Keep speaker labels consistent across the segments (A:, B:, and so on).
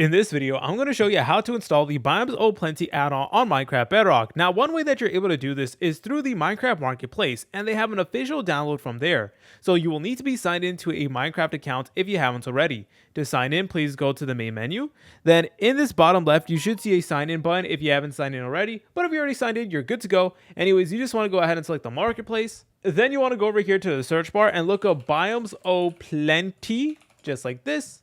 A: In this video, I'm going to show you how to install the Biomes O Plenty add-on on Minecraft Bedrock. Now, one way that you're able to do this is through the Minecraft Marketplace, and they have an official download from there. So you will need to be signed into a Minecraft account if you haven't already. To sign in, please go to the main menu. Then in this bottom left, you should see a sign in button if you haven't signed in already. But if you already signed in, you're good to go. Anyways, you just want to go ahead and select the Marketplace. Then you want to go over here to the search bar and look up Biomes O Plenty, just like this.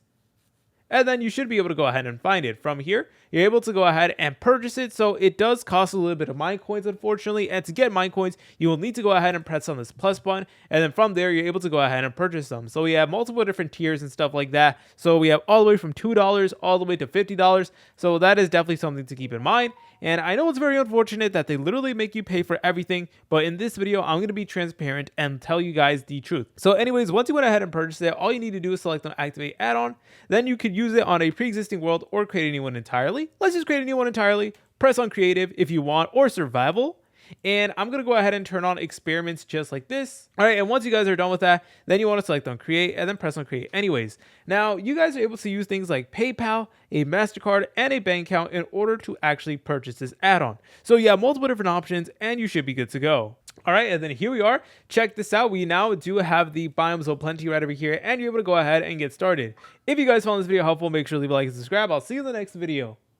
A: And then you should be able to go ahead and find it. From here, you're able to go ahead and purchase it. So it does cost a little bit of mine coins, unfortunately. And to get mine coins, you will need to go ahead and press on this plus button. And then from there, you're able to go ahead and purchase them. So we have multiple different tiers and stuff like that. So we have all the way from $2 all the way to $50. So that is definitely something to keep in mind. And I know it's very unfortunate that they literally make you pay for everything, but in this video, I'm going to be transparent and tell you guys the truth. So anyways, once you went ahead and purchase it, all you need to do is select on activate add-on. Then you could use it on a pre-existing world or create a new one entirely. Let's just create a new one entirely. Press on creative if you want, or survival. And I'm going to go ahead and turn on experiments just like this. All right. And once you guys are done with that, then you want to select on create and then press on create anyways. Now you guys are able to use things like PayPal, a MasterCard, and a bank account in order to actually purchase this add-on. So you have multiple different options and you should be good to go. All right, and then here we are. Check this out. We now do have the Biomes O Plenty right over here, and you're able to go ahead and get started. If you guys found this video helpful, make sure to leave a like and subscribe. I'll see you in the next video.